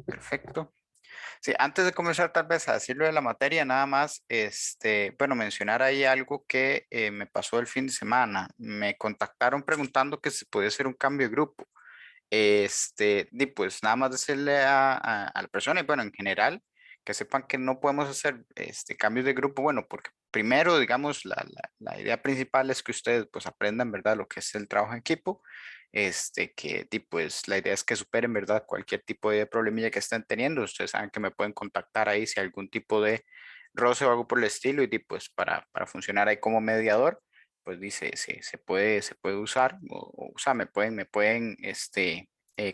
Perfecto. Sí, antes de comenzar tal vez a decirlo de la materia, nada más, bueno, mencionar ahí algo que me pasó el fin de semana. Me contactaron preguntando que se podía hacer un cambio de grupo. Pues nada más decirle a la persona, y bueno, en general, que sepan que no podemos hacer cambios de grupo, bueno, porque primero, digamos, la idea principal es que ustedes pues aprendan, ¿verdad?, lo que es el trabajo en equipo, pues la idea es que superen, ¿verdad?, cualquier tipo de problemilla que estén teniendo. Ustedes saben que me pueden contactar ahí si hay algún tipo de roce o algo por el estilo, y pues para funcionar ahí como mediador pues dice, se puede usar, o sea, me pueden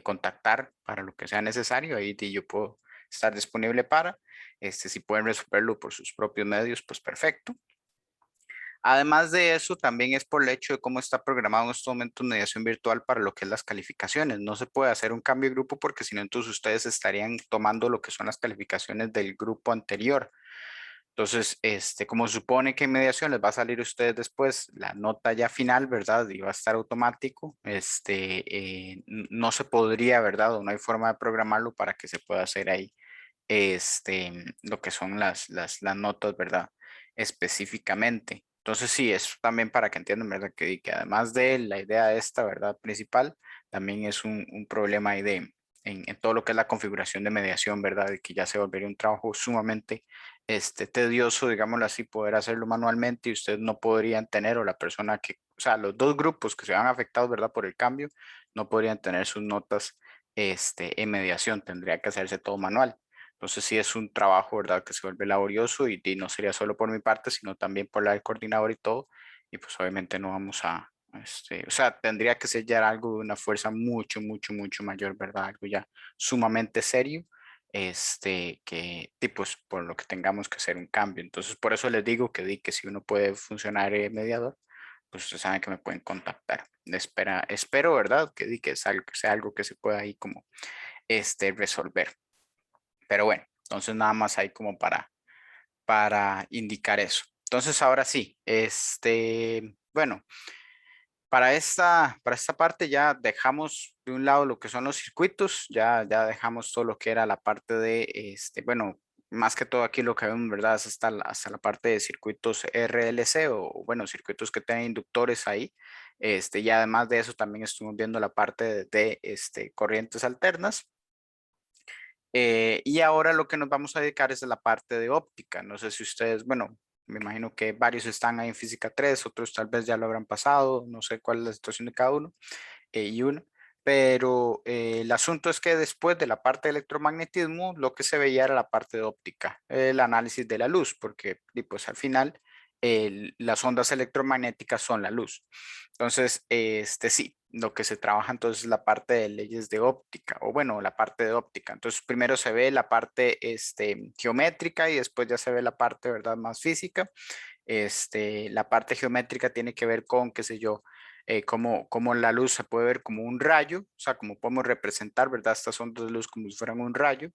contactar para lo que sea necesario, ahí yo puedo estar disponible para, si pueden resolverlo por sus propios medios, pues perfecto. Además de eso, también es por el hecho de cómo está programado en estos momentos mediación virtual para lo que es las calificaciones. No se puede hacer un cambio de grupo porque si no, entonces ustedes estarían tomando lo que son las calificaciones del grupo anterior. Entonces, como se supone que en mediación les va a salir a ustedes después la nota ya final, ¿verdad? Y va a estar automático. No se podría, ¿verdad? O no hay forma de programarlo para que se pueda hacer ahí, lo que son las notas, ¿verdad? Específicamente. Entonces, sí, es también para que entiendan, ¿verdad? Que además de la idea esta, ¿verdad? Principal, también es un problema ahí en todo lo que es la configuración de mediación, ¿verdad? De que ya se volvería un trabajo sumamente tedioso, digámoslo así, poder hacerlo manualmente, y ustedes no podrían tener, o la persona que, o sea, los dos grupos que se van afectados, ¿verdad? Por el cambio, no podrían tener sus notas en mediación, tendría que hacerse todo manual. Entonces sí es un trabajo, ¿verdad? Que se vuelve laborioso, y no sería solo por mi parte, sino también por la del coordinador y todo. Y pues obviamente no vamos o sea, tendría que ser ya algo de una fuerza mucho, mucho, mucho mayor, ¿verdad? Algo ya sumamente serio, pues por lo que tengamos que hacer un cambio. Entonces por eso les digo que si uno puede funcionar mediador, pues ustedes saben que me pueden contactar. Espero, ¿verdad? Que sea algo que se pueda ahí como resolver. Pero bueno, entonces nada más ahí como para indicar eso. Entonces ahora sí, bueno, para esta parte ya dejamos de un lado lo que son los circuitos, ya dejamos todo lo que era la parte de, bueno, más que todo aquí lo que vemos, ¿verdad? Es hasta la parte de circuitos RLC, o bueno, circuitos que tienen inductores ahí. Y además de eso también estuvimos viendo la parte de corrientes alternas. Y ahora lo que nos vamos a dedicar es a la parte de óptica. No sé si ustedes, bueno, me imagino que varios están ahí en física 3, otros tal vez ya lo habrán pasado, no sé cuál es la situación de cada uno y uno. Pero el asunto es que después de la parte de electromagnetismo, lo que se veía era la parte de óptica, el análisis de la luz, porque y pues al final las ondas electromagnéticas son la luz. Entonces, sí, lo que se trabaja entonces es la parte de leyes de óptica, o bueno, la parte de óptica. Entonces, primero se ve la parte geométrica, y después ya se ve la parte, ¿verdad?, más física. La parte geométrica tiene que ver con, qué sé yo, cómo la luz se puede ver como un rayo, o sea, cómo podemos representar, ¿verdad?, estas ondas de luz como si fueran un rayo,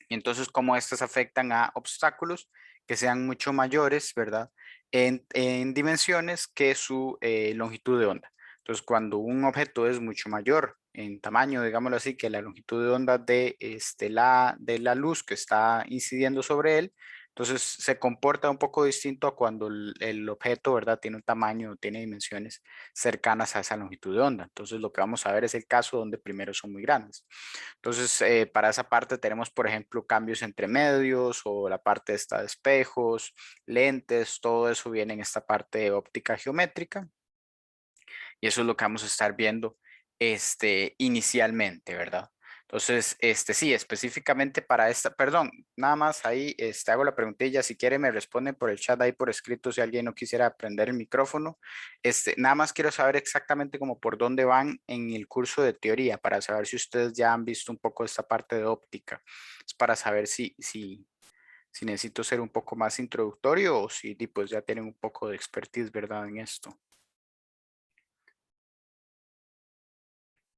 y entonces cómo estas afectan a obstáculos que sean mucho mayores, ¿verdad?, en dimensiones que su longitud de onda. Entonces, cuando un objeto es mucho mayor en tamaño, digámoslo así, que la longitud de onda de la luz que está incidiendo sobre él, entonces se comporta un poco distinto a cuando el objeto, ¿verdad?, tiene un tamaño, tiene dimensiones cercanas a esa longitud de onda. Entonces, lo que vamos a ver es el caso donde primero son muy grandes. Entonces, para esa parte tenemos, por ejemplo, cambios entre medios, o la parte esta de espejos, lentes, todo eso viene en esta parte de óptica geométrica, y eso es lo que vamos a estar viendo inicialmente, ¿verdad? Entonces, sí, específicamente para esta, perdón, nada más ahí hago la preguntilla, si quiere me responden por el chat ahí por escrito si alguien no quisiera prender el micrófono. Nada más quiero saber exactamente como por dónde van en el curso de teoría, para saber si ustedes ya han visto un poco esta parte de óptica. Es para saber si necesito ser un poco más introductorio, o si pues ya tienen un poco de expertise, ¿verdad?, en esto.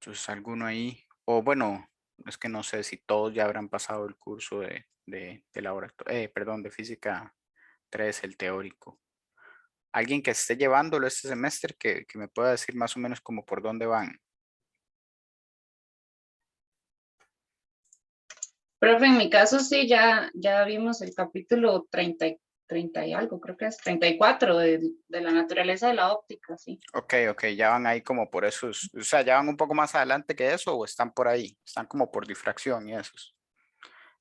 Entonces, alguno ahí, o bueno, es que no sé si todos ya habrán pasado el curso de laboratorio, perdón, de física 3, el teórico. Alguien que esté llevándolo este semestre que me pueda decir más o menos como por dónde van. Profe, en mi caso sí, ya vimos el capítulo 30 y algo, creo que es 34 de la naturaleza de la óptica, sí. Ok, ok, ya van ahí como por esos, o sea, ya van un poco más adelante que eso o están por ahí, están como por difracción y esos.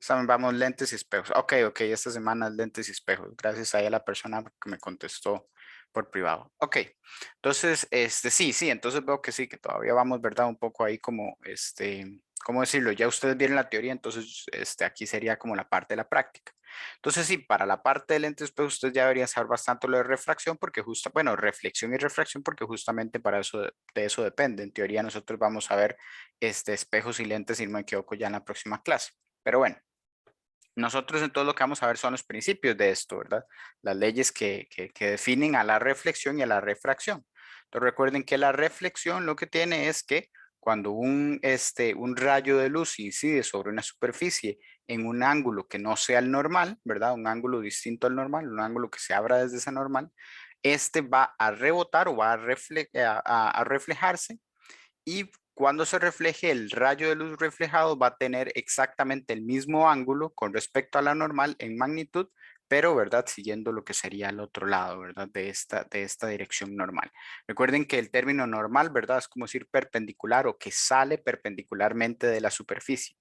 Vamos, lentes y espejos. Ok, ok, esta semana es lentes y espejos. Gracias ahí a la persona que me contestó por privado. Ok, entonces, sí, sí, entonces veo que sí, que todavía vamos, ¿verdad? Un poco ahí como, ¿cómo decirlo? Ya ustedes vieron la teoría, entonces, aquí sería como la parte de la práctica. Entonces, sí, para la parte de lentes, pues ustedes ya deberían saber bastante lo de refracción, porque justo, bueno, reflexión y refracción, porque justamente para eso, de eso depende. En teoría, nosotros vamos a ver, espejos y lentes, si no me equivoco, ya en la próxima clase. Pero bueno. Nosotros en todo lo que vamos a ver son los principios de esto, ¿verdad? Las leyes que definen a la reflexión y a la refracción. Entonces recuerden que la reflexión lo que tiene es que cuando un rayo de luz incide sobre una superficie en un ángulo que no sea el normal, ¿verdad? Un ángulo distinto al normal, un ángulo que se abra desde ese normal, este va a rebotar o va a reflejarse y cuando se refleje el rayo de luz reflejado va a tener exactamente el mismo ángulo con respecto a la normal en magnitud, pero, ¿verdad? Siguiendo lo que sería el otro lado, ¿verdad? De esta dirección normal. Recuerden que el término normal, ¿verdad? Es como decir perpendicular o que sale perpendicularmente de la superficie.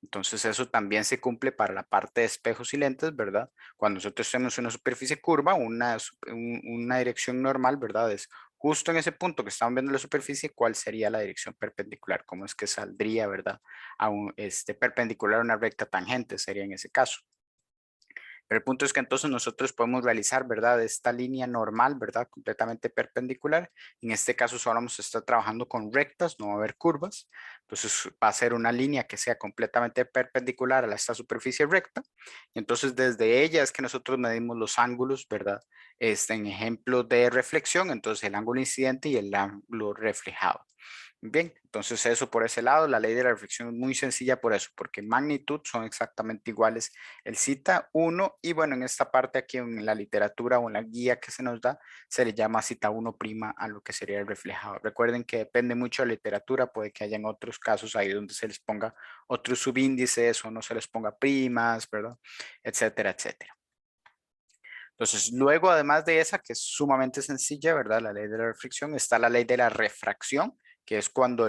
Entonces eso también se cumple para la parte de espejos y lentes, ¿verdad? Cuando nosotros tenemos una superficie curva, una dirección normal, ¿verdad? Es justo en ese punto que estamos viendo la superficie, ¿cuál sería la dirección perpendicular? ¿Cómo es que saldría, verdad? Perpendicular a una recta tangente sería en ese caso. Pero el punto es que entonces nosotros podemos realizar, ¿verdad? Esta línea normal, ¿verdad? Completamente perpendicular. En este caso solo vamos a estar trabajando con rectas, no va a haber curvas. Entonces va a ser una línea que sea completamente perpendicular a esta superficie recta. Y entonces desde ella es que nosotros medimos los ángulos, ¿verdad? En ejemplo de reflexión, entonces el ángulo incidente y el ángulo reflejado. Bien, entonces eso por ese lado, la ley de la reflexión es muy sencilla por eso, porque en magnitud son exactamente iguales el cita 1 y bueno, en esta parte aquí en la literatura o en la guía que se nos da, se le llama cita 1' a lo que sería el reflejado. Recuerden que depende mucho de la literatura, puede que hayan otros casos ahí donde se les ponga otros subíndices o no se les ponga primas, ¿verdad? Etcétera, etcétera. Entonces, luego, además de esa, que es sumamente sencilla, ¿verdad? La ley de la reflexión, está la ley de la refracción, que es cuando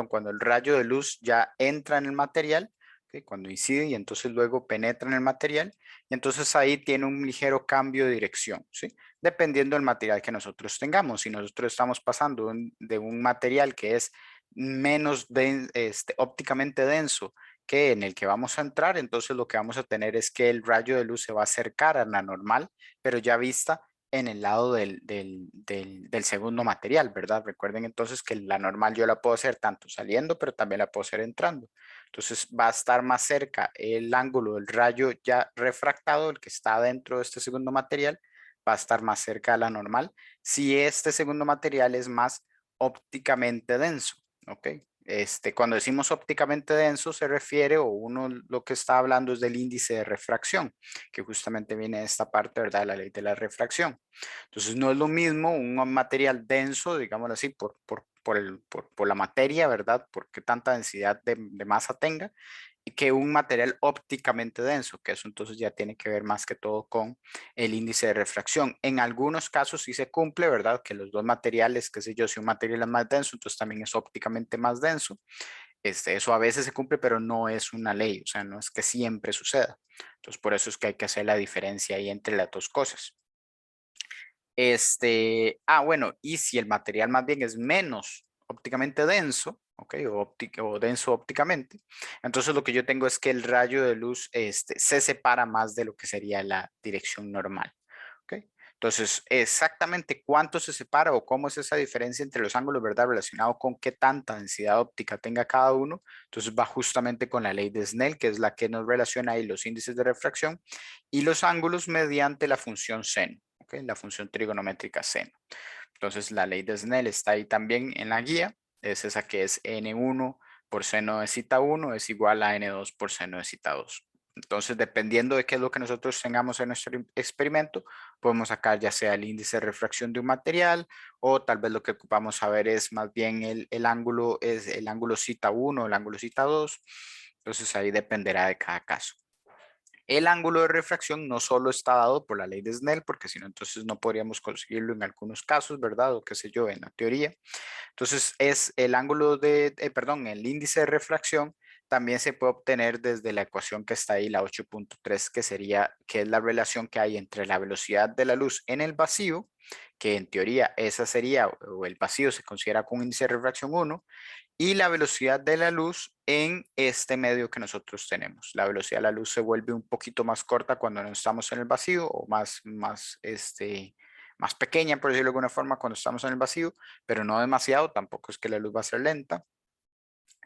cuando el rayo de luz ya entra en el material, ¿ok? Cuando incide y entonces luego penetra en el material, y entonces ahí tiene un ligero cambio de dirección, ¿sí? Dependiendo del material que nosotros tengamos. Si nosotros estamos pasando de un material que es menos ópticamente denso que en el que vamos a entrar, entonces lo que vamos a tener es que el rayo de luz se va a acercar a la normal, pero ya vista en el lado del segundo material, ¿verdad? Recuerden entonces que la normal yo la puedo hacer tanto saliendo, pero también la puedo hacer entrando. Entonces va a estar más cerca el ángulo del rayo ya refractado, el que está dentro de este segundo material, va a estar más cerca de la normal si este segundo material es más ópticamente denso, ¿ok? Cuando decimos ópticamente denso se refiere o uno lo que está hablando es del índice de refracción, que justamente viene de esta parte, ¿verdad? La ley de la refracción. Entonces no es lo mismo un material denso, digámoslo así, por la materia, ¿verdad? Por qué tanta densidad de masa tenga, y que un material ópticamente denso, que eso entonces ya tiene que ver más que todo con el índice de refracción. En algunos casos sí se cumple, ¿verdad? Que los dos materiales, qué sé yo, si un material es más denso, entonces también es ópticamente más denso. Eso a veces se cumple, pero no es una ley, o sea, no es que siempre suceda. Entonces, por eso es que hay que hacer la diferencia ahí entre las dos cosas. Bueno, y si el material más bien es menos ópticamente denso, ¿ok? O denso ópticamente, entonces lo que yo tengo es que el rayo de luz se separa más de lo que sería la dirección normal, ¿ok? Entonces, exactamente cuánto se separa o cómo es esa diferencia entre los ángulos, ¿verdad? Relacionado con qué tanta densidad óptica tenga cada uno, entonces va justamente con la ley de Snell, que es la que nos relaciona ahí los índices de refracción y los ángulos mediante la función seno. ¿Ok? La función trigonométrica seno. Entonces la ley de Snell está ahí también en la guía, es esa que es n1 por seno de cita 1 es igual a n2 por seno de cita 2. Entonces, dependiendo de qué es lo que nosotros tengamos en nuestro experimento, podemos sacar ya sea el índice de refracción de un material o tal vez lo que ocupamos saber es más bien el ángulo cita 1, el ángulo cita 2 Entonces ahí dependerá de cada caso. El ángulo de refracción no solo está dado por la ley de Snell, porque si no, entonces no podríamos conseguirlo en algunos casos, ¿verdad? O qué sé yo, en la teoría. Entonces es el ángulo de, perdón, el índice de refracción también se puede obtener desde la ecuación que está ahí, la 8.3, que sería, que es la relación que hay entre la velocidad de la luz en el vacío, que en teoría esa sería, o el vacío se considera con índice de refracción 1, y la velocidad de la luz en este medio que nosotros tenemos. La velocidad de la luz se vuelve un poquito más corta cuando no estamos en el vacío o más pequeña, por decirlo de alguna forma, cuando estamos en el vacío, pero no demasiado, tampoco es que la luz va a ser lenta.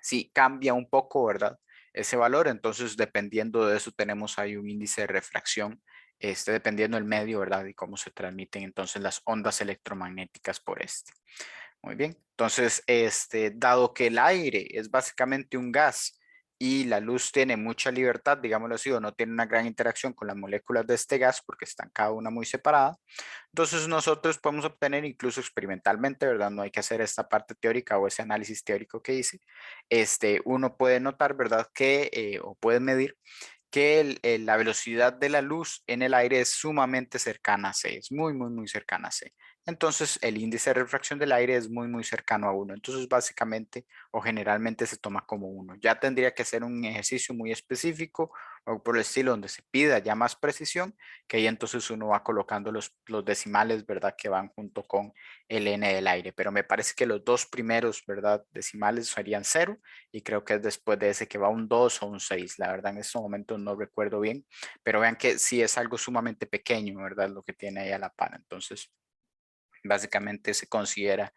Sí, cambia un poco, ¿verdad? Ese valor, entonces dependiendo de eso tenemos ahí un índice de refracción, dependiendo del medio, ¿verdad? Y cómo se transmiten entonces las ondas electromagnéticas por este. Muy bien, entonces, dado que el aire es básicamente un gas y la luz tiene mucha libertad, digámoslo así, o no tiene una gran interacción con las moléculas de este gas porque están cada una muy separada, entonces nosotros podemos obtener incluso experimentalmente, ¿verdad? No hay que hacer esta parte teórica o ese análisis teórico que hice. Uno puede notar, ¿verdad? Que, o puede medir que la velocidad de la luz en el aire es sumamente cercana a C, es muy, muy, muy cercana a C. Entonces, el índice de refracción del aire es muy, muy cercano a 1. Entonces, básicamente o generalmente se toma como 1. Ya tendría que ser un ejercicio muy específico o por el estilo donde se pida ya más precisión, que ahí entonces uno va colocando los decimales, ¿verdad? Que van junto con el n del aire. Pero me parece que los dos primeros, ¿verdad? Decimales serían 0 y creo que es después de ese que va un 2 o un 6. La verdad en estos momentos no recuerdo bien, pero vean que sí es algo sumamente pequeño, ¿verdad? Lo que tiene ahí a la par. Entonces, básicamente se considera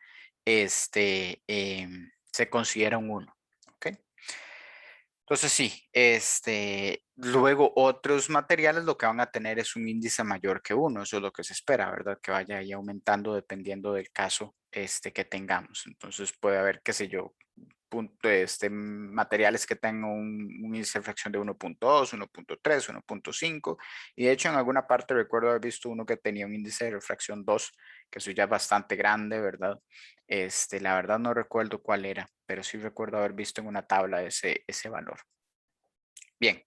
un 1. ¿Ok? Entonces sí, luego otros materiales lo que van a tener es un índice mayor que 1, eso es lo que se espera, ¿verdad? Que vaya ahí aumentando dependiendo del caso que tengamos. Entonces puede haber, qué sé yo, materiales que tengan un índice de fracción de 1.2, 1.3, 1.5 y de hecho en alguna parte recuerdo haber visto uno que tenía un índice de refracción 2, que eso ya es bastante grande, ¿verdad? La verdad no recuerdo cuál era, pero sí recuerdo haber visto en una tabla ese valor. Bien,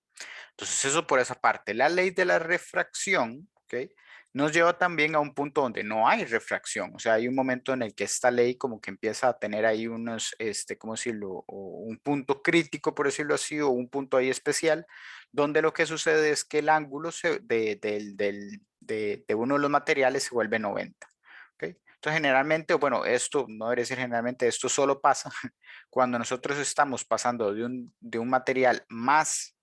entonces eso por esa parte. La ley de la refracción, ¿ok? Nos lleva también a un punto donde no hay refracción. O sea, hay un momento en el que esta ley como que empieza a tener ahí unos, ¿cómo decirlo? O un punto crítico, por decirlo así, o un punto ahí especial, donde lo que sucede es que el ángulo de uno de los materiales se vuelve 90. ¿Ok? Entonces, generalmente, bueno, esto no debería ser generalmente, esto solo pasa cuando nosotros estamos pasando de un material más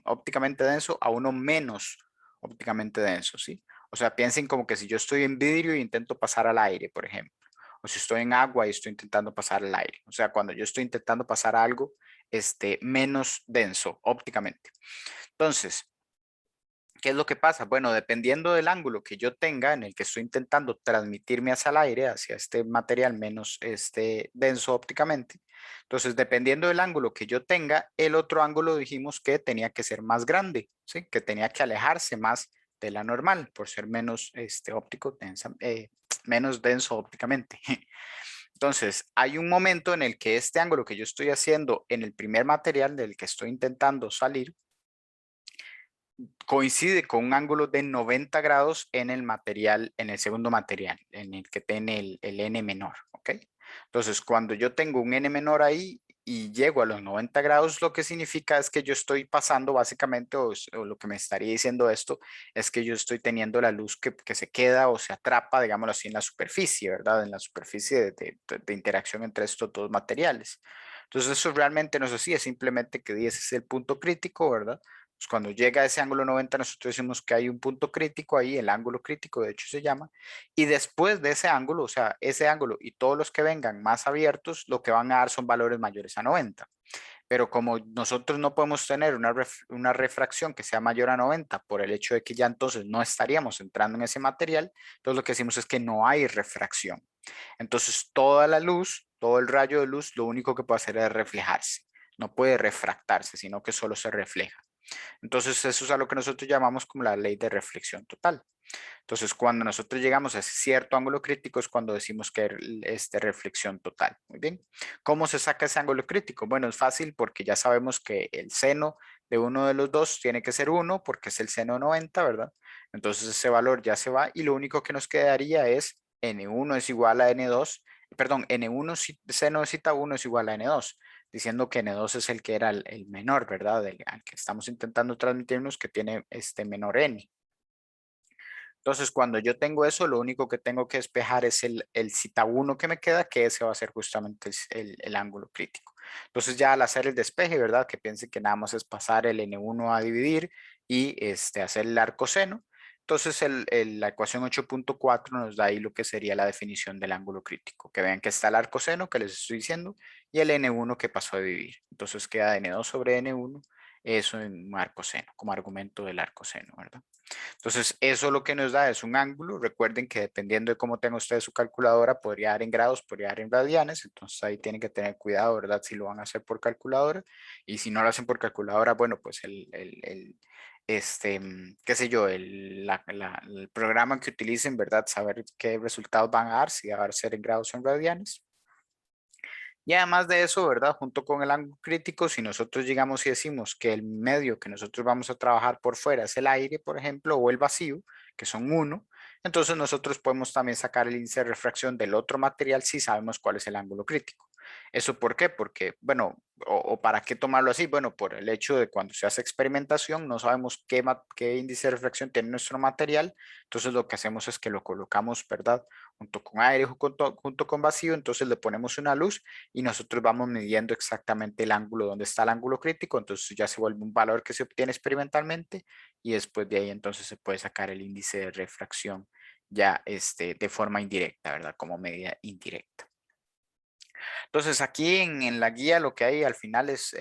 ópticamente denso a uno menos ópticamente denso, ¿sí? O sea, piensen como que si yo estoy en vidrio e intento pasar al aire, por ejemplo, o si estoy en agua y estoy intentando pasar al aire. O sea, cuando yo estoy intentando pasar algo, menos denso ópticamente. Entonces, ¿qué es lo que pasa? Bueno, dependiendo del ángulo que yo tenga en el que estoy intentando transmitirme hacia el aire, hacia este material menos denso ópticamente, entonces dependiendo del ángulo que yo tenga, el otro ángulo dijimos que tenía que ser más grande, ¿sí? Que tenía que alejarse más de la normal por ser menos menos denso ópticamente. Entonces, hay un momento en el que este ángulo que yo estoy haciendo en el primer material del que estoy intentando salir, coincide con un ángulo de 90 grados en el material, en el segundo material, en el que tiene el n menor, ¿ok? Entonces, cuando yo tengo un n menor ahí y llego a los 90 grados, lo que significa es que yo estoy pasando básicamente, o lo que me estaría diciendo esto, es que yo estoy teniendo la luz que se queda o se atrapa, digámoslo así, en la superficie, ¿verdad? En la superficie de interacción entre estos dos materiales. Entonces, eso realmente no es así, es simplemente que ese es el punto crítico, ¿verdad? Pues cuando llega a ese ángulo 90, nosotros decimos que hay un punto crítico ahí, el ángulo crítico de hecho se llama, y después de ese ángulo, o sea, ese ángulo y todos los que vengan más abiertos, lo que van a dar son valores mayores a 90. Pero como nosotros no podemos tener una refracción que sea mayor a 90 por el hecho de que ya entonces no estaríamos entrando en ese material, entonces lo que decimos es que no hay refracción. Entonces toda la luz, todo el rayo de luz, lo único que puede hacer es reflejarse. No puede refractarse, sino que solo se refleja. Entonces eso es a lo que nosotros llamamos como la ley de reflexión total. Entonces, cuando nosotros llegamos a ese cierto ángulo crítico es cuando decimos que es de reflexión total. Muy bien. ¿Cómo se saca ese ángulo crítico? Bueno, es fácil porque ya sabemos que el seno de uno de los dos tiene que ser 1 porque es el seno de 90, ¿verdad? Entonces ese valor ya se va y lo único que nos quedaría es n1 es igual a n2, perdón, n1 seno de cita 1 es igual a n2, diciendo que n2 es el que era el menor, ¿verdad? Al que estamos intentando transmitirnos que tiene este menor n. Entonces, cuando yo tengo eso, lo único que tengo que despejar es el cita 1 que me queda, que ese va a ser justamente el ángulo crítico. Entonces, ya al hacer el despeje, ¿verdad? Que piensen que nada más es pasar el n1 a dividir y hacer el arcoseno. Entonces, la ecuación 8.4 nos da ahí lo que sería la definición del ángulo crítico. Que vean que está el arcoseno que les estoy diciendo y el n1 que pasó a dividir. Entonces, queda n2 sobre n1, eso en un arcoseno, como argumento del arcoseno, ¿verdad? Entonces, eso lo que nos da es un ángulo. Recuerden que dependiendo de cómo tenga usted su calculadora, podría dar en grados, podría dar en radianes. Entonces, ahí tienen que tener cuidado, ¿verdad? Si lo van a hacer por calculadora. Y si no lo hacen por calculadora, bueno, pues qué sé yo, el programa que utilicen, ¿verdad? Saber qué resultados van a dar, si va a ser en grados o en radianes. Y además de eso, ¿verdad? Junto con el ángulo crítico, si nosotros llegamos y decimos que el medio que nosotros vamos a trabajar por fuera es el aire, por ejemplo, o el vacío, que son 1, entonces nosotros podemos también sacar el índice de refracción del otro material si sabemos cuál es el ángulo crítico. ¿Eso por qué? Porque, bueno, o para qué tomarlo así, bueno, por el hecho de cuando se hace experimentación no sabemos qué índice de refracción tiene nuestro material, entonces lo que hacemos es que lo colocamos, ¿verdad? Junto con aire, junto con vacío, entonces le ponemos una luz y nosotros vamos midiendo exactamente el ángulo donde está el ángulo crítico, entonces ya se vuelve un valor que se obtiene experimentalmente y después de ahí entonces se puede sacar el índice de refracción ya de forma indirecta, ¿verdad? Como medida indirecta. Entonces aquí en la guía lo que hay al final es,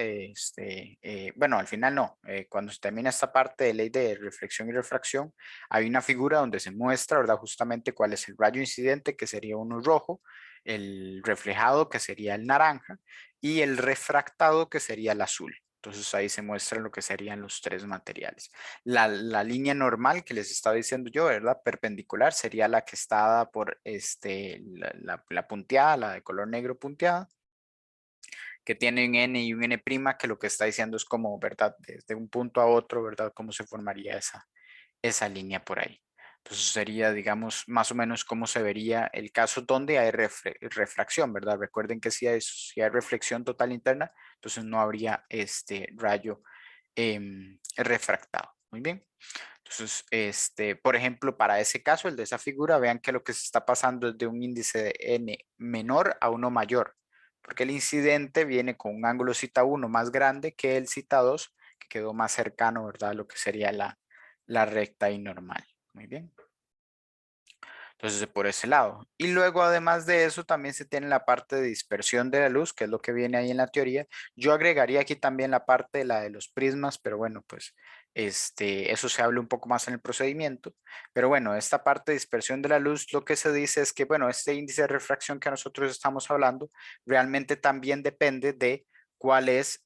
bueno, al final no, cuando se termina esta parte de ley de reflexión y refracción, hay una figura donde se muestra, ¿verdad? Justamente cuál es el rayo incidente, que sería uno rojo, el reflejado, que sería el naranja, y el refractado, que sería el azul. Entonces ahí se muestra lo que serían los tres materiales. La línea normal que les estaba diciendo yo, ¿verdad? Perpendicular sería la que está dada por la punteada, la de color negro punteada, que tiene un N y un N', que lo que está diciendo es como, ¿verdad? Desde un punto a otro, ¿verdad? Cómo se formaría esa línea por ahí. Entonces sería, digamos, más o menos cómo se vería el caso donde hay refracción, ¿verdad? Recuerden que si hay reflexión total interna, entonces no habría este rayo refractado. Muy bien. Entonces, por ejemplo, para ese caso, el de esa figura, vean que lo que se está pasando es de un índice de n menor a uno mayor, porque el incidente viene con un ángulo cita 1 más grande que el cita 2, que quedó más cercano, ¿verdad? A lo que sería la recta y normal. Muy bien. Entonces, por ese lado. Y luego, además de eso, también se tiene la parte de dispersión de la luz, que es lo que viene ahí en la teoría. Yo agregaría aquí también la parte de la de los prismas, pero bueno, pues eso se habla un poco más en el procedimiento. Pero bueno, esta parte de dispersión de la luz, lo que se dice es que, bueno, este índice de refracción que nosotros estamos hablando realmente también depende de cuál es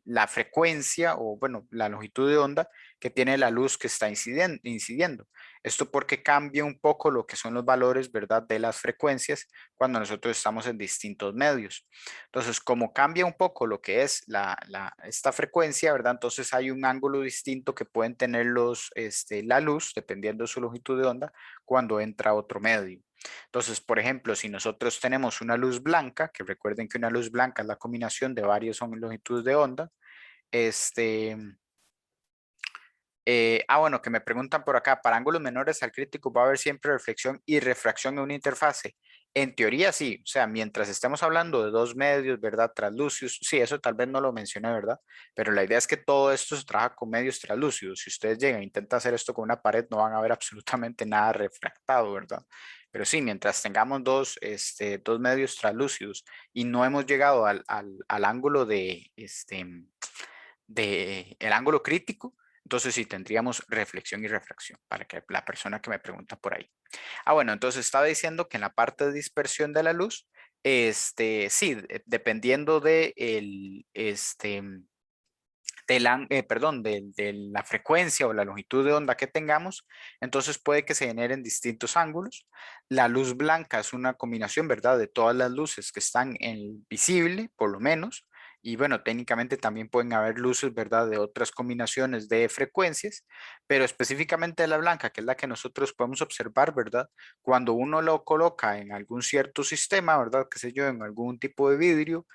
la frecuencia o, bueno, la longitud de onda que tiene la luz que está incidiendo. Esto porque cambia un poco lo que son los valores, ¿verdad? De las frecuencias cuando nosotros estamos en distintos medios. Entonces, como cambia un poco lo que es esta frecuencia, ¿verdad? Entonces hay un ángulo distinto que pueden tener la luz, dependiendo de su longitud de onda, cuando entra a otro medio. Entonces, por ejemplo, si nosotros tenemos una luz blanca, que recuerden que una luz blanca es la combinación de varias longitudes de onda, este, bueno, que me preguntan por acá, para ángulos menores al crítico va a haber siempre reflexión y refracción en una interfase. En teoría sí, o sea, mientras estemos hablando de dos medios, ¿verdad? Translúcidos, sí, eso tal vez no lo mencioné, ¿verdad? Pero la idea es que todo esto se trabaja con medios translúcidos. Si ustedes llegan e intentan hacer esto con una pared, no van a ver absolutamente nada refractado, ¿verdad? Pero sí, mientras tengamos dos medios translúcidos y no hemos llegado al ángulo de el ángulo crítico, entonces sí tendríamos reflexión y refracción para que la persona que me pregunta por ahí. Bueno, entonces estaba diciendo que en la parte de dispersión de la luz, sí, dependiendo de perdón, de la frecuencia o la longitud de onda que tengamos, entonces puede que se generen distintos ángulos. La luz blanca es una combinación, ¿verdad?, de todas las luces que están en el visible, por lo menos, y bueno, técnicamente también pueden haber luces, ¿verdad?, de otras combinaciones de frecuencias, pero específicamente la blanca, que es la que nosotros podemos observar, ¿verdad? Cuando uno lo coloca en algún cierto sistema, ¿verdad? Qué sé yo, en algún tipo de vidrio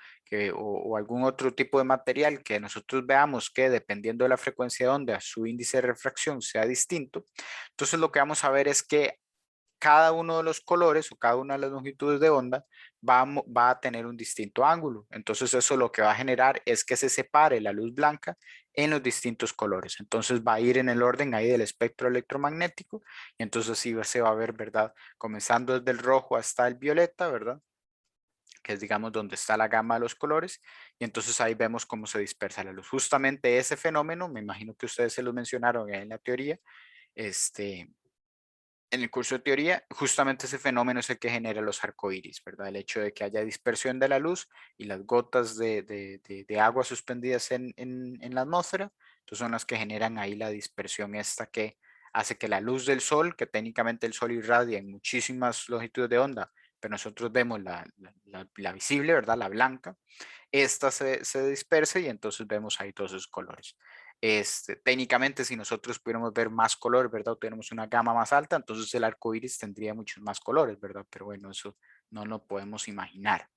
o algún otro tipo de material que nosotros veamos que dependiendo de la frecuencia de onda, su índice de refracción sea distinto. Entonces lo que vamos a ver es que cada uno de los colores o cada una de las longitudes de onda va a tener un distinto ángulo. Entonces eso lo que va a generar es que se separe la luz blanca en los distintos colores. Entonces va a ir en el orden ahí del espectro electromagnético y entonces sí se va a ver, ¿verdad? Comenzando desde el rojo hasta el violeta, ¿verdad? Que es, digamos, donde está la gama de los colores, y entonces ahí vemos cómo se dispersa la luz. Justamente ese fenómeno, me imagino que ustedes se lo mencionaron en la teoría, este, en el curso de teoría, justamente ese fenómeno es el que genera los arcoíris, ¿verdad? El hecho de que haya dispersión de la luz y las gotas de agua suspendidas en la atmósfera, entonces son las que generan ahí la dispersión esta que hace que la luz del sol, que técnicamente el sol irradia en muchísimas longitudes de onda, pero nosotros vemos la visible, ¿verdad? La blanca, esta se dispersa y entonces vemos ahí todos esos colores. Técnicamente, si nosotros pudiéramos ver más color, ¿verdad? O tenemos una gama más alta, entonces el arco iris tendría muchos más colores, ¿verdad? Pero bueno, eso no lo podemos imaginar.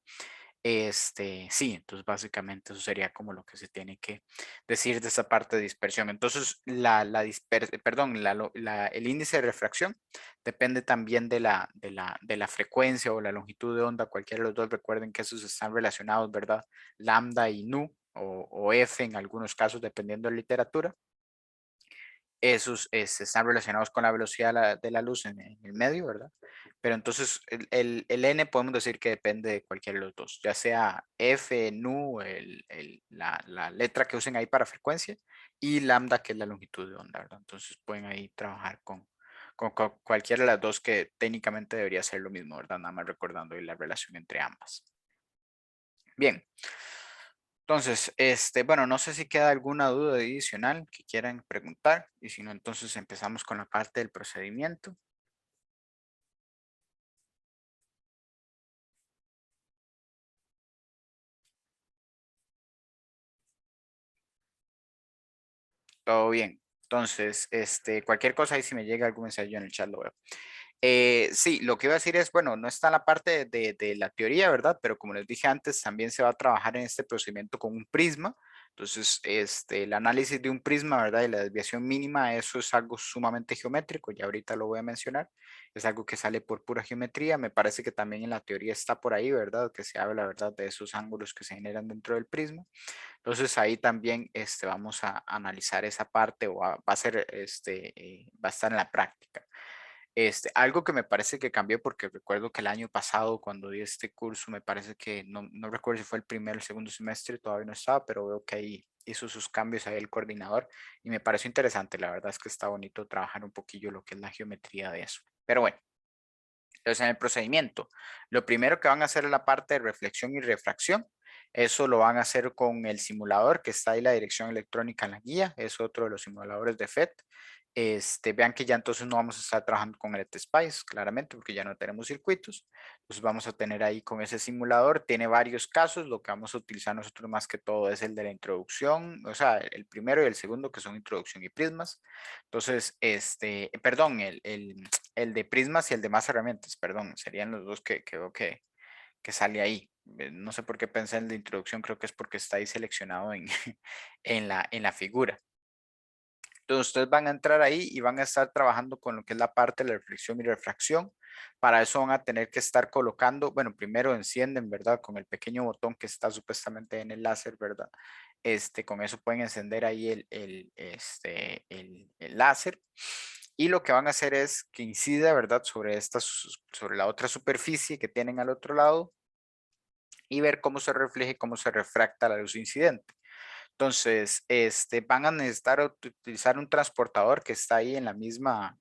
Sí, entonces básicamente eso sería como lo que se tiene que decir de esa parte de dispersión. Entonces, perdón, el índice de refracción depende también de la frecuencia o la longitud de onda, cualquiera de los dos. Recuerden que esos están relacionados, ¿verdad? Lambda y nu o F en algunos casos, dependiendo de la literatura. Esos están relacionados con la velocidad de la luz en el medio, ¿verdad? Pero entonces el n podemos decir que depende de cualquiera de los dos, ya sea f, nu, la letra que usen ahí para frecuencia, y lambda, que es la longitud de onda, ¿verdad? Entonces pueden ahí trabajar con cualquiera de las dos, que técnicamente debería ser lo mismo, ¿verdad? Nada más recordando ahí la relación entre ambas. Bien. Entonces, bueno, no sé si queda alguna duda adicional que quieran preguntar, y si no, entonces empezamos con la parte del procedimiento. Todo bien. Entonces, cualquier cosa ahí, si me llega algún mensaje yo en el chat lo veo. Sí, lo que iba a decir es, bueno, no está en la parte de la teoría, ¿verdad? Pero como les dije antes, también se va a trabajar en este procedimiento con un prisma. Entonces, el análisis de un prisma, ¿verdad? Y la desviación mínima, eso es algo sumamente geométrico, ya ahorita lo voy a mencionar. Es algo que sale por pura geometría. Me parece que también en la teoría está por ahí, ¿verdad? Que se habla, ¿verdad? De esos ángulos que se generan dentro del prisma. Entonces ahí también vamos a analizar esa parte, o va a ser, va a estar en la práctica. Algo que me parece que cambió, porque recuerdo que el año pasado cuando di este curso, me parece que no recuerdo si fue el primer o el segundo semestre, todavía no estaba, pero veo que ahí hizo sus cambios ahí el coordinador y me pareció interesante. La verdad es que está bonito trabajar un poquillo lo que es la geometría de eso. Pero bueno, entonces, en el procedimiento, lo primero que van a hacer es la parte de reflexión y refracción. Eso lo van a hacer con el simulador que está ahí, la dirección electrónica en la guía. Es otro de los simuladores de FET. Vean que ya entonces no vamos a estar trabajando con el ETSPICE, claramente, porque ya no tenemos circuitos. Entonces vamos a tener ahí con ese simulador. Tiene varios casos. Lo que vamos a utilizar nosotros más que todo es el de la introducción, o sea, el primero y el segundo, que son introducción y prismas. Entonces, perdón, el de prismas y el de más herramientas, perdón, serían los dos que veo que sale ahí. No sé por qué pensé en el de introducción, creo que es porque está ahí seleccionado en la figura. Entonces ustedes van a entrar ahí y van a estar trabajando con lo que es la parte de la reflexión y refracción. Para eso van a tener que estar colocando, bueno, primero encienden, ¿verdad? Con el pequeño botón que está supuestamente en el láser, ¿verdad? Con eso pueden encender ahí el láser. Y lo que van a hacer es que incida, ¿verdad? Sobre la otra superficie que tienen al otro lado, y ver cómo se refleja y cómo se refracta la luz incidente. Entonces, van a necesitar utilizar un transportador que está ahí en el mismo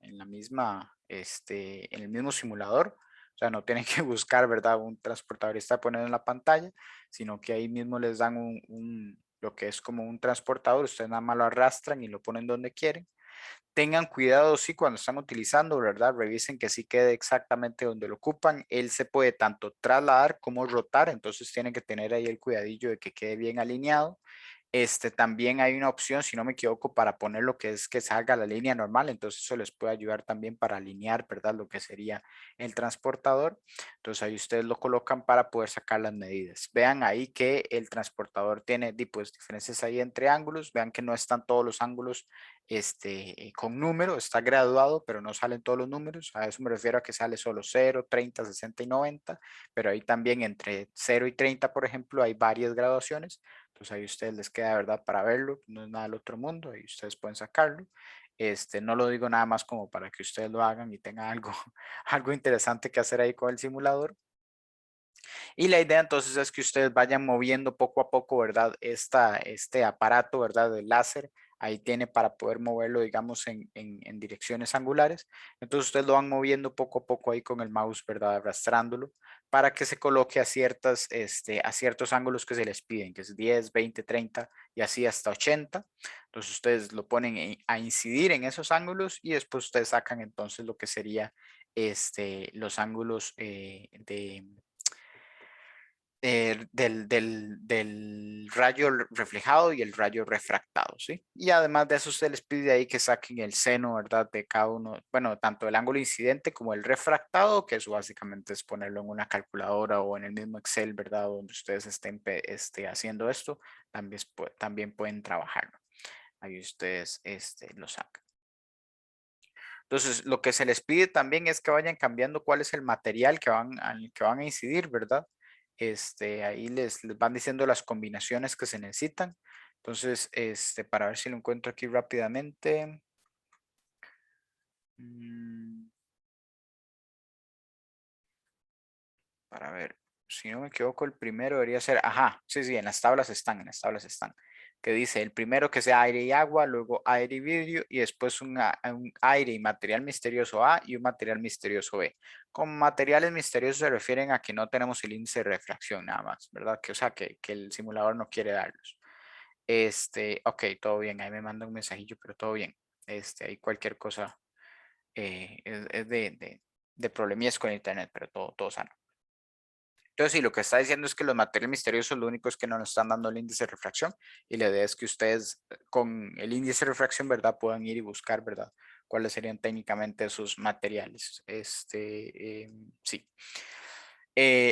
simulador. O sea, no tienen que buscar, ¿verdad? Un transportador está poniendo en la pantalla, sino que ahí mismo les dan lo que es como un transportador, ustedes nada más lo arrastran y lo ponen donde quieren. Tengan cuidado, sí, cuando están utilizando, ¿verdad? Revisen que sí quede exactamente donde lo ocupan. Él se puede tanto trasladar como rotar, entonces tienen que tener ahí el cuidadillo de que quede bien alineado. También hay una opción, si no me equivoco, para poner lo que es que salga la línea normal, entonces eso les puede ayudar también para alinear, ¿verdad? Lo que sería el transportador. Entonces ahí ustedes lo colocan para poder sacar las medidas. Vean ahí que el transportador tiene pues, diferencias ahí entre ángulos. Vean que no están todos los ángulos con número, está graduado, pero no salen todos los números. A eso me refiero a que sale solo 0, 30, 60 y 90, pero ahí también entre 0 y 30, por ejemplo, hay varias graduaciones. Entonces ahí a ustedes les queda, ¿verdad? Para verlo, no es nada del otro mundo, ahí ustedes pueden sacarlo. No lo digo nada más como para que ustedes lo hagan y tengan algo, algo interesante que hacer ahí con el simulador. Y la idea entonces es que ustedes vayan moviendo poco a poco, ¿verdad? Este aparato, ¿verdad? Del láser, ahí tiene para poder moverlo, digamos, en direcciones angulares. Entonces ustedes lo van moviendo poco a poco ahí con el mouse, ¿verdad? Arrastrándolo para que se coloque a ciertos ángulos que se les piden, que es 10, 20, 30 y así hasta 80. Entonces ustedes lo ponen a incidir en esos ángulos y después ustedes sacan entonces lo que sería los ángulos del rayo reflejado y el rayo refractado, ¿sí? Y además de eso se les pide ahí que saquen el seno, ¿verdad? De cada uno, bueno, tanto el ángulo incidente como el refractado, que eso básicamente es ponerlo en una calculadora o en el mismo Excel, ¿verdad? Donde ustedes estén haciendo esto, también pueden trabajarlo. Ahí ustedes lo sacan. Entonces, lo que se les pide también es que vayan cambiando cuál es el material al que van a incidir, ¿verdad? Ahí les van diciendo las combinaciones que se necesitan. Entonces, para ver si lo encuentro aquí rápidamente. Mm, Para ver, si no me equivoco, el primero debería ser, ajá, sí, sí, en las tablas están, que dice el primero que sea aire y agua, luego aire y vidrio y después un aire y material misterioso A y un material misterioso B. Con materiales misteriosos se refieren a que no tenemos el índice de refracción nada más, ¿verdad? O sea, que el simulador no quiere darlos. Ok, todo bien, ahí me manda un mensajillo, pero todo bien. Ahí cualquier cosa es de problemillas con internet, pero todo sano. Entonces, sí, lo que está diciendo es que los materiales misteriosos lo único es que no nos están dando el índice de refracción y la idea es que ustedes con el índice de refracción, ¿verdad? Puedan ir y buscar, ¿verdad? Cuáles serían técnicamente esos materiales. Sí.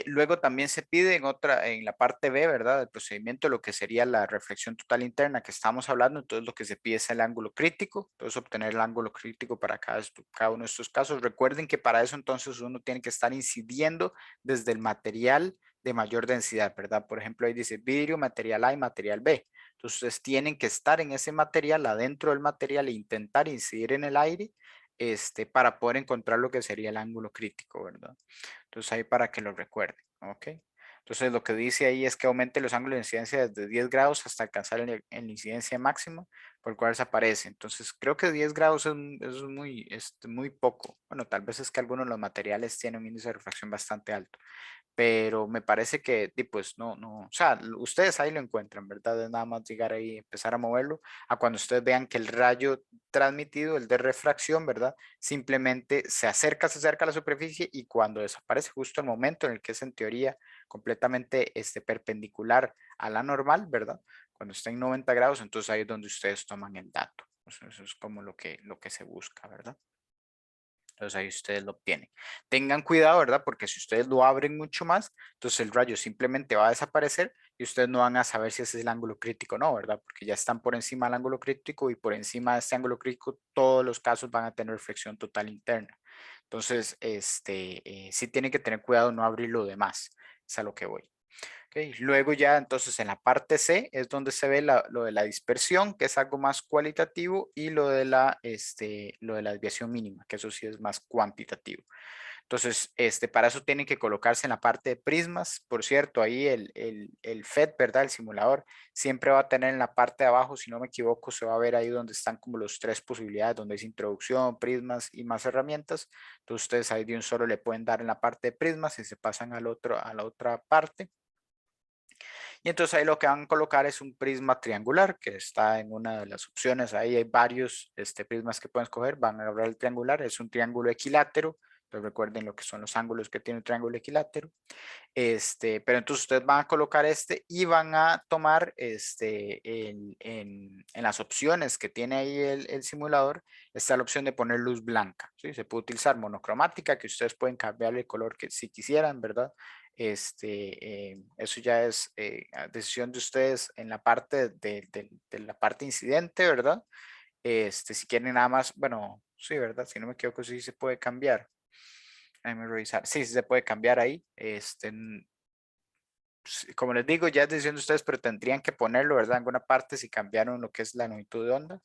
Luego también se pide en la parte B, ¿verdad? Del procedimiento, lo que sería la reflexión total interna que estamos hablando. Entonces, lo que se pide es el ángulo crítico. Entonces, obtener el ángulo crítico para cada uno de estos casos. Recuerden que para eso entonces uno tiene que estar incidiendo desde el material de mayor densidad, ¿verdad? Por ejemplo, ahí dice vidrio, material A y material B. Entonces, ustedes tienen que estar en ese material, adentro del material e intentar incidir en el aire, para poder encontrar lo que sería el ángulo crítico, ¿verdad? Entonces ahí para que lo recuerden, ¿ok? Entonces lo que dice ahí es que aumente los ángulos de incidencia desde 10 grados hasta alcanzar el incidencia máximo por el cual se aparece. Entonces creo que 10 grados es muy poco. Bueno, tal vez es que algunos de los materiales tienen un índice de refracción bastante alto, pero me parece que pues no, o sea, ustedes ahí lo encuentran, ¿verdad? Es nada más llegar ahí, empezar a moverlo, a cuando ustedes vean que el rayo transmitido, el de refracción, ¿verdad? Simplemente se acerca a la superficie y cuando desaparece justo el momento en el que es en teoría completamente perpendicular a la normal, ¿verdad? Cuando está en 90 grados, entonces ahí es donde ustedes toman el dato. Eso es como lo que se busca, ¿verdad? Entonces ahí ustedes lo obtienen. Tengan cuidado, ¿verdad? Porque si ustedes lo abren mucho más, entonces el rayo simplemente va a desaparecer y ustedes no van a saber si ese es el ángulo crítico o no, ¿verdad? Porque ya están por encima del ángulo crítico y por encima de este ángulo crítico todos los casos van a tener reflexión total interna. Entonces, sí tienen que tener cuidado no abrir lo demás. Es a lo que voy. Okay. Luego ya entonces en la parte C es donde se ve lo de la dispersión, que es algo más cualitativo, y lo de la desviación mínima, que eso sí es más cuantitativo. Entonces, para eso tienen que colocarse en la parte de prismas. Por cierto, ahí el FET, ¿verdad? El simulador siempre va a tener en la parte de abajo, si no me equivoco, se va a ver ahí donde están como las tres posibilidades, donde es introducción, prismas y más herramientas. Entonces, ustedes ahí de un solo le pueden dar en la parte de prismas y se pasan a la otra parte. Y entonces ahí lo que van a colocar es un prisma triangular que está en una de las opciones. Ahí hay varios prismas que pueden escoger. Van a agarrar el triangular, es un triángulo equilátero. Entonces recuerden lo que son los ángulos que tiene un triángulo equilátero. Pero entonces ustedes van a colocar y van a tomar en las opciones que tiene ahí el simulador, está la opción de poner luz blanca. ¿Sí? Se puede utilizar monocromática, que ustedes pueden cambiarle el color que si quisieran, ¿verdad? Eso ya es decisión de ustedes en la parte de la parte incidente, ¿verdad? Si quieren nada más, bueno, sí, ¿verdad? Si no me equivoco, sí se puede cambiar. Déjenme revisar. Sí, sí se puede cambiar ahí. Como les digo, ya es decisión de ustedes, pero tendrían que ponerlo, ¿verdad? En alguna parte si cambiaron lo que es la longitud de onda.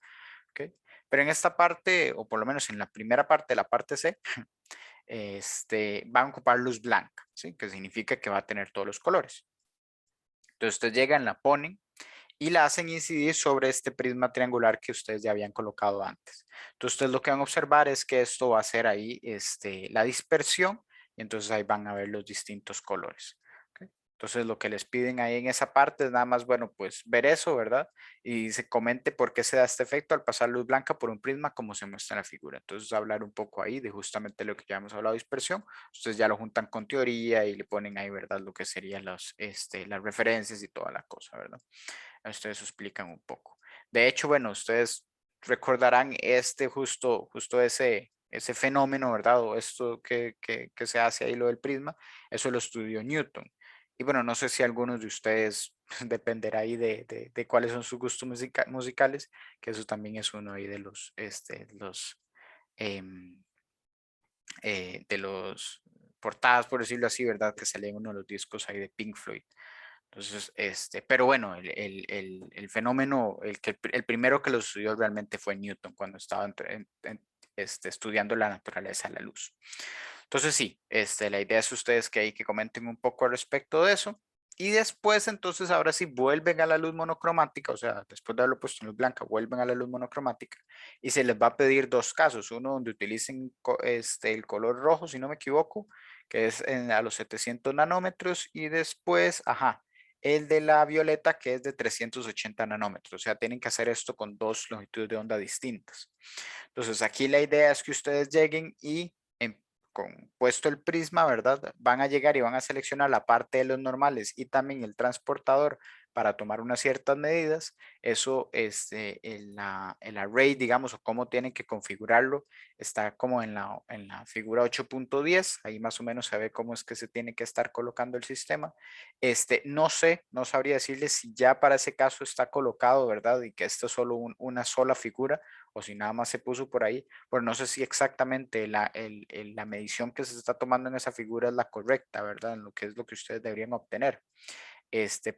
¿Ok? Pero en esta parte, o por lo menos en la primera parte, la parte C, van a ocupar luz blanca, ¿sí? Que significa que va a tener todos los colores. Entonces ustedes llegan, la ponen y la hacen incidir sobre este prisma triangular que ustedes ya habían colocado antes. Entonces ustedes lo que van a observar es que esto va a ser ahí la dispersión y entonces ahí van a ver los distintos colores. ¿Ok? Entonces lo que les piden ahí en esa parte es nada más, bueno, pues ver eso, ¿verdad? Y se comente por qué se da este efecto al pasar luz blanca por un prisma como se muestra en la figura. Entonces hablar un poco ahí de justamente lo que ya hemos hablado de dispersión. Ustedes ya lo juntan con teoría y le ponen ahí, ¿verdad? Lo que serían las referencias y toda la cosa, ¿verdad? Ustedes explican un poco. De hecho, bueno, ustedes recordarán justo ese fenómeno, ¿verdad? O esto que se hace ahí, lo del prisma, eso lo estudió Newton. Y bueno, no sé si algunos de ustedes, dependerá ahí de cuáles son sus gustos musicales, que eso también es uno ahí em, de los portadas, por decirlo así, ¿verdad? Que sale en uno de los discos ahí de Pink Floyd. Entonces, pero bueno, el fenómeno, el primero que lo estudió realmente fue Newton cuando estaba estudiando la naturaleza de la luz. Entonces, sí, la idea es ustedes que ahí que comenten un poco al respecto de eso. Y después, entonces, ahora sí vuelven a la luz monocromática, o sea, después de haberlo puesto en luz blanca, vuelven a la luz monocromática y se les va a pedir dos casos. Uno donde utilicen el color rojo, si no me equivoco, que es a los 700 nanómetros, y después, ajá, el de la violeta que es de 380 nanómetros. O sea, tienen que hacer esto con dos longitudes de onda distintas. Entonces, aquí la idea es que ustedes lleguen y con puesto el prisma, ¿verdad? Van a llegar y van a seleccionar la parte de los normales y también el transportador para tomar unas ciertas medidas. Eso, el array, digamos, o cómo tienen que configurarlo, está como en la figura 8.10. Ahí más o menos se ve cómo es que se tiene que estar colocando el sistema. No sé, no sabría decirles si ya para ese caso está colocado, ¿verdad? Y que esto es solo una sola figura o si nada más se puso por ahí, pero no sé si exactamente la medición que se está tomando en esa figura es la correcta, ¿verdad? En lo que es lo que ustedes deberían obtener.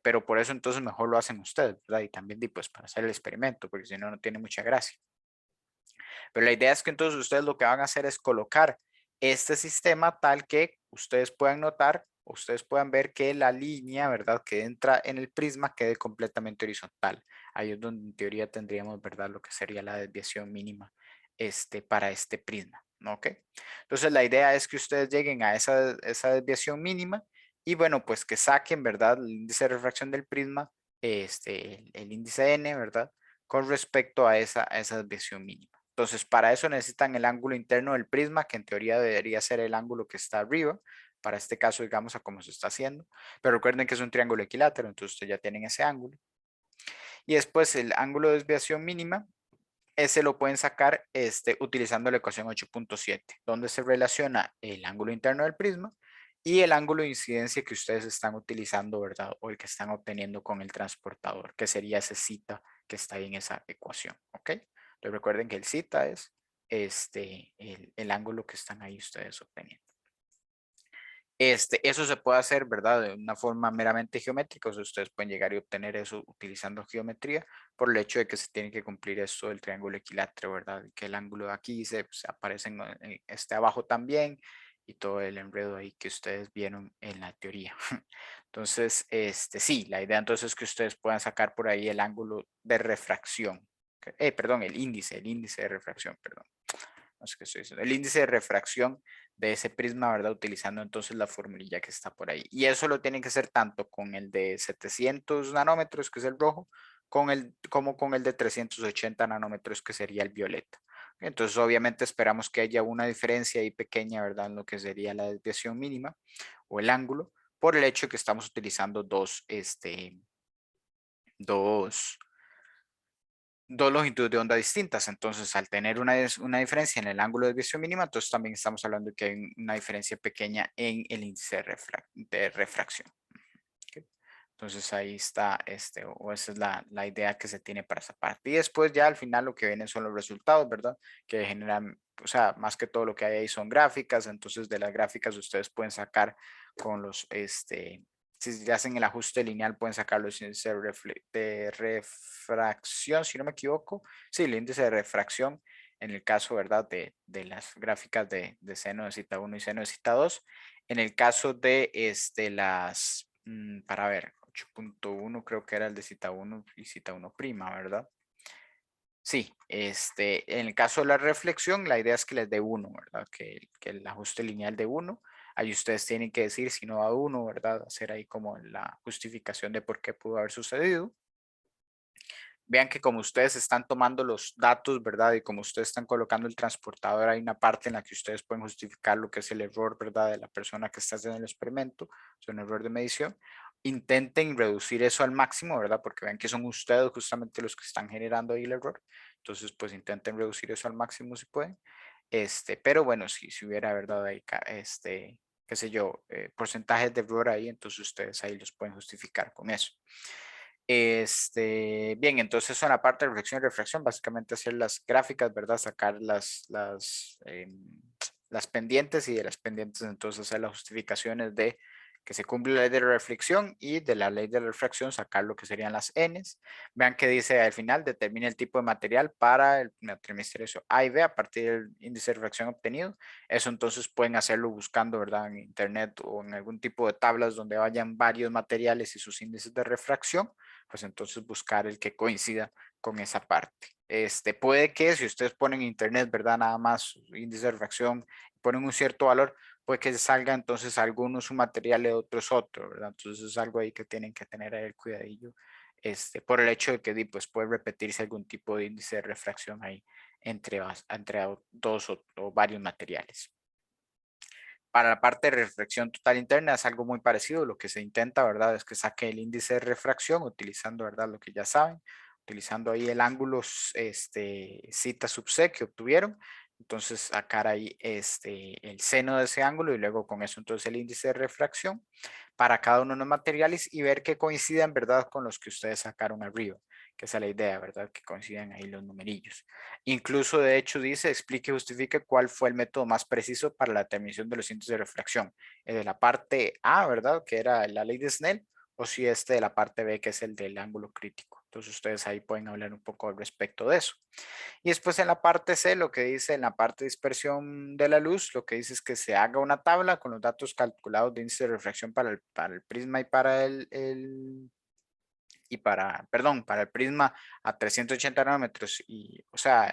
Pero por eso entonces mejor lo hacen ustedes, ¿verdad? Y también pues para hacer el experimento, porque si no, no tiene mucha gracia. Pero la idea es que entonces ustedes lo que van a hacer es colocar este sistema tal que ustedes puedan notar, ustedes puedan ver que la línea, ¿verdad? Que entra en el prisma quede completamente horizontal. Ahí es donde en teoría tendríamos, ¿verdad? Lo que sería la desviación mínima para este prisma, ¿no? ¿Ok? Entonces la idea es que ustedes lleguen a esa desviación mínima y bueno, pues que saquen, ¿verdad? El índice de refracción del prisma, el índice n, ¿verdad? Con respecto a esa desviación mínima. Entonces, para eso necesitan el ángulo interno del prisma, que en teoría debería ser el ángulo que está arriba, para este caso, digamos, a cómo se está haciendo. Pero recuerden que es un triángulo equilátero, entonces ustedes ya tienen ese ángulo. Y después el ángulo de desviación mínima, ese lo pueden sacar utilizando la ecuación 8.7, donde se relaciona el ángulo interno del prisma y el ángulo de incidencia que ustedes están utilizando, ¿verdad? O el que están obteniendo con el transportador, que sería ese zeta que está ahí en esa ecuación, ¿ok? Entonces recuerden que el zeta es el ángulo que están ahí ustedes obteniendo. Eso se puede hacer, ¿verdad? De una forma meramente geométrica, o sea, ustedes pueden llegar y obtener eso utilizando geometría por el hecho de que se tiene que cumplir esto del triángulo equilátero, ¿verdad? Que el ángulo de aquí se aparece abajo también y todo el enredo ahí que ustedes vieron en la teoría. Entonces, sí, la idea entonces es que ustedes puedan sacar por ahí el ángulo de refracción. Perdón, el índice de refracción, perdón. no sé qué estoy diciendo, el índice de refracción de ese prisma, ¿verdad? Utilizando entonces la formulilla que está por ahí. Y eso lo tienen que hacer tanto con el de 700 nanómetros, que es el rojo, como con el de 380 nanómetros, que sería el violeta. Entonces, obviamente esperamos que haya una diferencia ahí pequeña, ¿verdad? En lo que sería la desviación mínima o el ángulo, por el hecho de que estamos utilizando dos, dos longitudes de onda distintas. Entonces, al tener una diferencia en el ángulo de desviación mínima, entonces también estamos hablando de que hay una diferencia pequeña en el índice de refracción. ¿Okay? Entonces ahí está, o esa es la idea que se tiene para esa parte. Y después ya al final lo que vienen son los resultados, ¿verdad? Que generan, o sea, más que todo lo que hay ahí son gráficas. Entonces de las gráficas ustedes pueden sacar con los, si hacen el ajuste lineal, pueden sacar los índices de refracción, si no me equivoco. Sí, el índice de refracción en el caso, ¿verdad? De las gráficas de seno de cita 1 y seno de cita 2. En el caso de para ver, 8.1 creo que era el de cita 1 y cita 1 prima, ¿verdad? Sí, en el caso de la reflexión, la idea es que les dé 1, ¿verdad? Que el ajuste lineal de 1, ahí ustedes tienen que decir si no da 1, ¿verdad? Hacer ahí como la justificación de por qué pudo haber sucedido. Vean que como ustedes están tomando los datos, ¿verdad? Y como ustedes están colocando el transportador, hay una parte en la que ustedes pueden justificar lo que es el error, ¿verdad? De la persona que está haciendo el experimento, es un error de medición. Intenten reducir eso al máximo, ¿verdad? Porque vean que son ustedes justamente los que están generando ahí el error. Entonces, pues intenten reducir eso al máximo si pueden. Pero bueno, si hubiera, ¿verdad? Ahí, qué sé yo, porcentajes de error ahí, entonces ustedes ahí los pueden justificar con eso. Bien, entonces eso en la parte de reflexión y refracción, básicamente hacer las gráficas, ¿verdad? Sacar las pendientes y de las pendientes entonces hacer las justificaciones de que se cumple la ley de la reflexión y de la ley de la refracción sacar lo que serían las N's. Vean que dice al final, determine el tipo de material para el trimestre A y B a partir del índice de refracción obtenido. Eso entonces pueden hacerlo buscando, ¿verdad? En internet o en algún tipo de tablas donde vayan varios materiales y sus índices de refracción, pues entonces buscar el que coincida con esa parte. Puede que si ustedes ponen en internet, ¿verdad? Nada más índice de refracción, ponen un cierto valor, puede que salga entonces algunos un material y otros otro, ¿verdad? Entonces es algo ahí que tienen que tener ahí el cuidadillo, por el hecho de que pues puede repetirse algún tipo de índice de refracción ahí entre dos o varios materiales. Para la parte de refracción total interna es algo muy parecido. Lo que se intenta, ¿verdad? Es que saque el índice de refracción utilizando, ¿verdad? Lo que ya saben, utilizando ahí el ángulo cita sub c que obtuvieron. Entonces sacar ahí el seno de ese ángulo y luego con eso entonces el índice de refracción para cada uno de los materiales y ver que coincidan, ¿verdad? Con los que ustedes sacaron arriba, que esa es la idea, ¿verdad? Que coincidan ahí los numerillos. Incluso, de hecho, dice, explique y justifique cuál fue el método más preciso para la determinación de los índices de refracción. El de la parte A, ¿verdad? Que era la ley de Snell, o si de la parte B, que es el del ángulo crítico. Entonces, ustedes ahí pueden hablar un poco al respecto de eso. Y después en la parte C, lo que dice en la parte de dispersión de la luz, lo que dice es que se haga una tabla con los datos calculados de índice de refracción para el prisma y para el prisma a 380 nanómetros, o sea,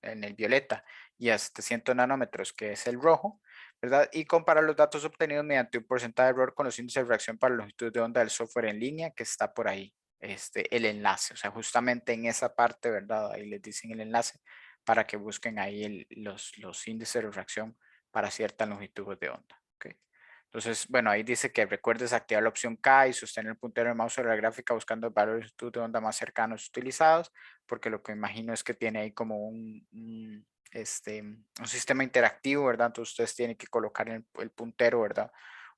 en el violeta, y a 700 nanómetros, que es el rojo, ¿verdad? Y comparar los datos obtenidos mediante un porcentaje de error con los índices de reacción para la longitud de onda del software en línea, que está por ahí, el enlace, o sea, justamente en esa parte, ¿verdad? Ahí les dicen el enlace para que busquen ahí los índices de refracción para cierta longitud de onda. ¿Okay? Entonces, bueno, ahí dice que recuerdes activar la opción K y sostener el puntero del mouse sobre la gráfica buscando el valor de longitud de onda más cercanos utilizados, porque lo que imagino es que tiene ahí como un sistema interactivo, ¿verdad? Entonces ustedes tienen que colocar el puntero, ¿verdad?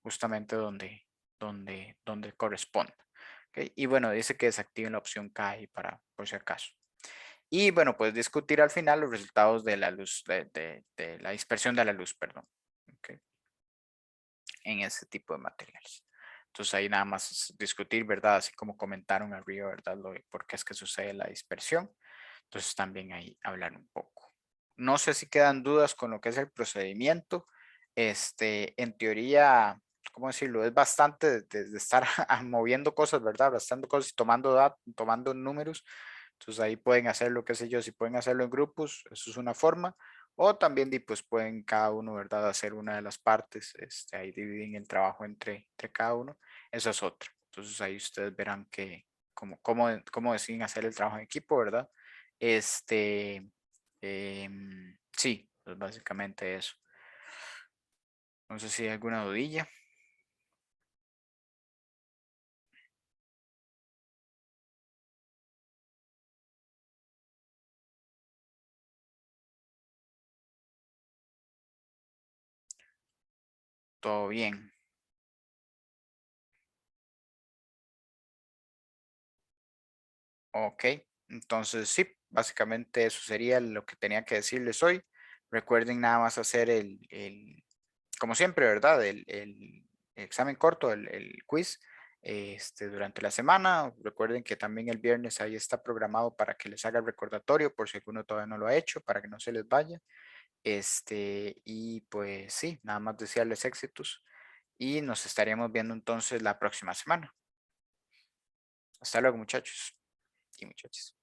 Justamente donde corresponde. ¿Okay? Y bueno, dice que desactiven la opción K ahí por si acaso. Y bueno, pues discutir al final los resultados de la luz, de la dispersión de la luz, perdón. ¿Okay? En ese tipo de materiales. Entonces ahí nada más es discutir, ¿verdad? Así como comentaron arriba, ¿verdad? Por qué es que sucede la dispersión. Entonces también ahí hablar un poco. No sé si quedan dudas con lo que es el procedimiento. En teoría, ¿cómo decirlo? Es bastante de estar moviendo cosas, ¿verdad? Bastante cosas y tomando números. Entonces ahí pueden hacerlo, qué sé yo, si pueden hacerlo en grupos, eso es una forma, O también pues pueden cada uno, ¿verdad? Hacer una de las partes, ahí dividen el trabajo entre cada uno. Eso es otra. Entonces ahí ustedes verán que cómo deciden hacer el trabajo en equipo, ¿verdad? Sí, pues básicamente eso. No sé si hay alguna dudilla. Todo bien. Ok, entonces sí, básicamente eso sería lo que tenía que decirles hoy. Recuerden nada más hacer como siempre, ¿verdad? El examen corto, el quiz, durante la semana. Recuerden que también el viernes ahí está programado para que les haga el recordatorio por si alguno todavía no lo ha hecho, para que no se les vaya. Y pues sí, nada más desearles éxitos y nos estaríamos viendo entonces la próxima semana. Hasta luego, muchachos y muchachas.